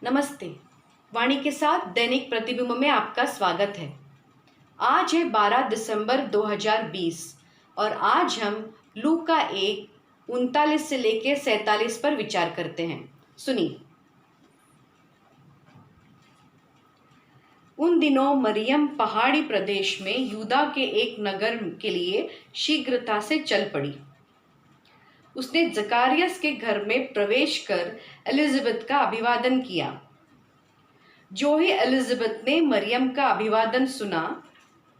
नमस्ते। वाणी के साथ दैनिक प्रतिबिंब में आपका स्वागत है। आज है 12 दिसंबर 2020 और आज हम लूका 1:39 से लेकर 47 पर विचार करते हैं। सुनिए। उन दिनों मरियम पहाड़ी प्रदेश में यूदा के एक नगर के लिए शीघ्रता से चल पड़ी। उसने जकारियस के घर में प्रवेश कर एलिजाबेथ का अभिवादन किया। जो ही एलिजाबेथ ने मरियम का अभिवादन सुना,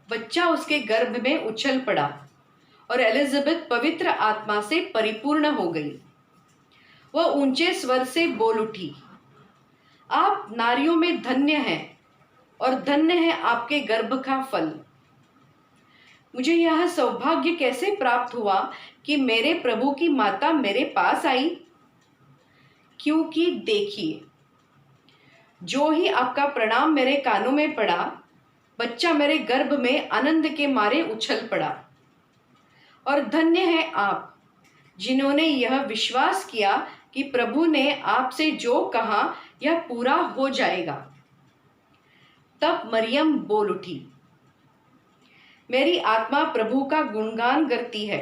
बच्चा उसके गर्भ में उछल पड़ा और एलिजाबेथ पवित्र आत्मा से परिपूर्ण हो गई। वह ऊंचे स्वर से बोल उठी, आप नारियों में धन्य हैं और धन्य है आपके गर्भ का फल। मुझे यह सौभाग्य कैसे प्राप्त हुआ कि मेरे प्रभु की माता मेरे पास आई? क्योंकि देखिए, जो ही आपका प्रणाम मेरे कानों में पड़ा, बच्चा मेरे गर्भ में आनंद के मारे उछल पड़ा। और धन्य है आप जिन्होंने यह विश्वास किया कि प्रभु ने आपसे जो कहा यह पूरा हो जाएगा। तब मरियम बोल उठी, मेरी आत्मा प्रभु का गुणगान करती है।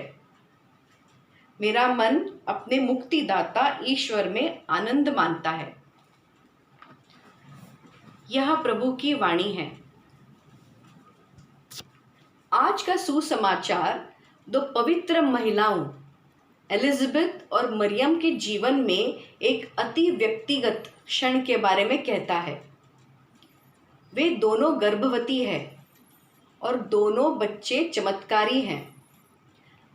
मेरा मन अपने मुक्तिदाता ईश्वर में आनंद मानता है। यह प्रभु की वाणी है। आज का सुसमाचार दो पवित्र महिलाओं एलिजाबेथ और मरियम के जीवन में एक अति व्यक्तिगत क्षण के बारे में कहता है। वे दोनों गर्भवती हैं और दोनों बच्चे चमत्कारी हैं।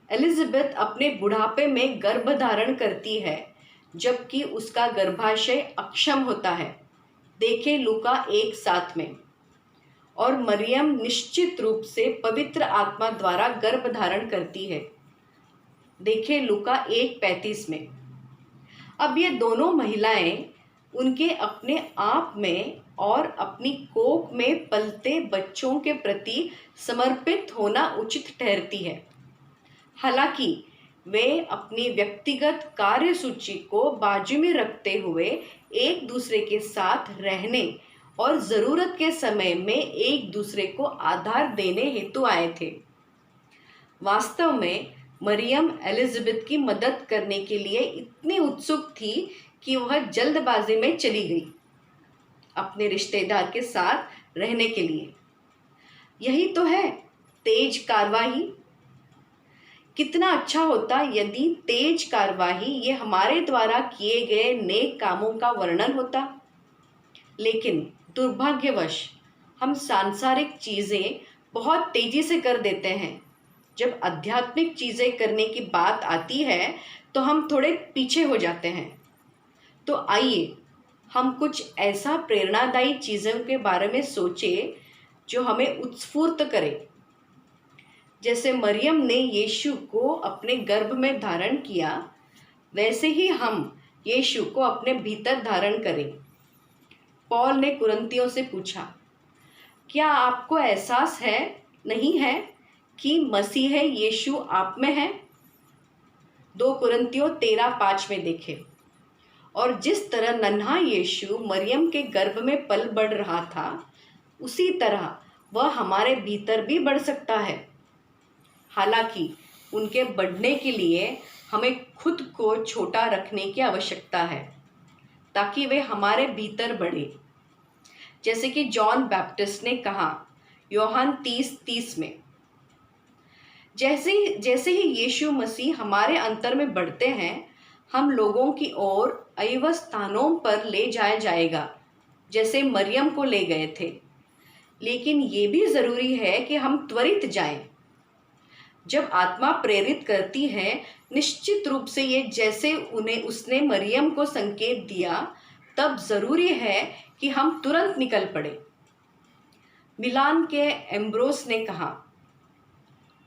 एलिजाबेथ अपने बुढ़ापे में गर्भ धारण करती है, जबकि उसका गर्भाशय अक्षम होता है। देखें लूका 1:7 में। और मरियम निश्चित रूप से पवित्र आत्मा द्वारा गर्भ धारण करती है। देखें लूका 1:35 में। अब ये दोनों महिलाएं उनके अपने आप में और अपनी कोख में पलते बच्चों के प्रति समर्पित होना उचित ठहरती है। हालांकि वे अपनी व्यक्तिगत कार्यसूची को बाजू में रखते हुए एक दूसरे के साथ रहने और ज़रूरत के समय में एक दूसरे को आधार देने हेतु आए थे। वास्तव में मरियम एलिजाबेथ की मदद करने के लिए इतनी उत्सुक थी कि वह जल्दबाजी में चली गई अपने रिश्तेदार के साथ रहने के लिए। यही तो है तेज कार्यवाही। कितना अच्छा होता यदि तेज कार्यवाही ये हमारे द्वारा किए गए नेक कामों का वर्णन होता। लेकिन दुर्भाग्यवश हम सांसारिक चीज़ें बहुत तेजी से कर देते हैं। जब आध्यात्मिक चीज़ें करने की बात आती है तो हम थोड़े पीछे हो जाते हैं। तो आइए हम कुछ ऐसा प्रेरणादायी चीज़ों के बारे में सोचें जो हमें उत्स्फूर्त करे। जैसे मरियम ने यीशु को अपने गर्भ में धारण किया, वैसे ही हम यीशु को अपने भीतर धारण करें। पौल ने कुरिन्थियों से पूछा, क्या आपको एहसास है नहीं है कि मसीह यीशु आप में है? 2 कुरिन्थियों 13:5 में देखें। और जिस तरह नन्हा यीशु मरियम के गर्भ में पल बढ़ रहा था, उसी तरह वह हमारे भीतर भी बढ़ सकता है। हालांकि उनके बढ़ने के लिए हमें खुद को छोटा रखने की आवश्यकता है ताकि वे हमारे भीतर बढ़े। जैसे कि जॉन बैप्टिस्ट ने कहा यूहन्ना 30:30 में, जैसे ही यीशु मसीह हमारे अंतर में बढ़ते हैं, हम लोगों की ओर अय्यव स्थानों पर ले जाया जाएगा जैसे मरियम को ले गए थे। लेकिन ये भी ज़रूरी है कि हम त्वरित जाएं। जब आत्मा प्रेरित करती है, निश्चित रूप से ये जैसे उसने मरियम को संकेत दिया, तब ज़रूरी है कि हम तुरंत निकल पड़े। मिलान के एम्ब्रोस ने कहा,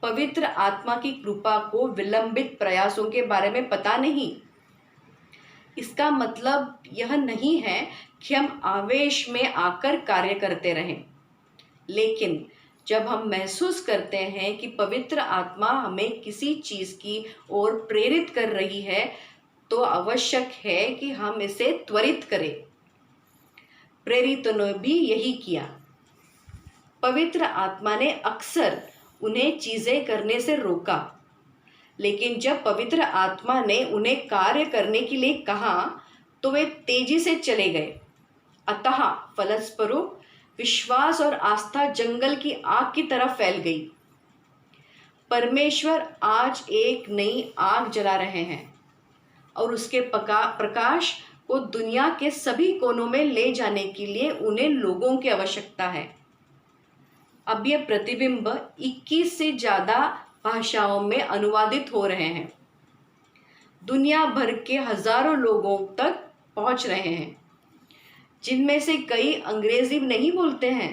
पवित्र आत्मा की कृपा को विलंबित प्रयासों के बारे में पता नहीं। इसका मतलब यह नहीं है कि हम आवेश में आकर कार्य करते रहें, लेकिन जब हम महसूस करते हैं कि पवित्र आत्मा हमें किसी चीज़ की ओर प्रेरित कर रही है, तो आवश्यक है कि हम इसे त्वरित करें। प्रेरितों ने भी यही किया। पवित्र आत्मा ने अक्सर उन्हें चीजें करने से रोका, लेकिन जब पवित्र आत्मा ने उन्हें कार्य करने के लिए कहा तो वे तेजी से चले गए। अतः फलस्वरूप विश्वास और आस्था जंगल की आग की तरह फैल गई। परमेश्वर आज एक नई आग जला रहे हैं और उसके प्रकाश को दुनिया के सभी कोनों में ले जाने के लिए उन्हें लोगों की आवश्यकता है। अब ये प्रतिबिंब 21 से ज़्यादा भाषाओं में अनुवादित हो रहे हैं, दुनिया भर के हजारों लोगों तक पहुंच रहे हैं, जिनमें से कई अंग्रेजी नहीं बोलते हैं।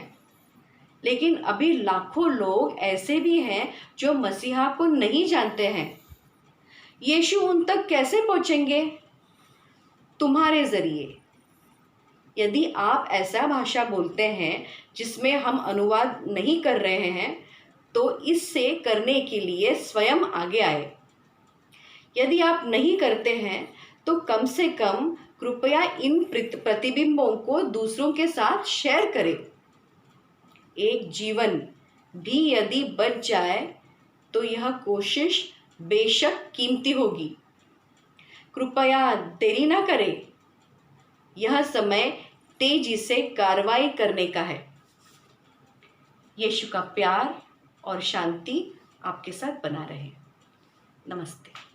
लेकिन अभी लाखों लोग ऐसे भी हैं जो मसीहा को नहीं जानते हैं। यीशु उन तक कैसे पहुंचेंगे? तुम्हारे जरिए। यदि आप ऐसा भाषा बोलते हैं जिसमें हम अनुवाद नहीं कर रहे हैं, तो इससे करने के लिए स्वयं आगे आए। यदि आप नहीं करते हैं तो कम से कम कृपया इन प्रतिबिंबों को दूसरों के साथ शेयर करें। एक जीवन भी यदि बच जाए तो यह कोशिश बेशक कीमती होगी। कृपया देरी ना करें। यह समय तेजी से कार्रवाई करने का है। यीशु का प्यार और शांति आपके साथ बना रहे। नमस्ते।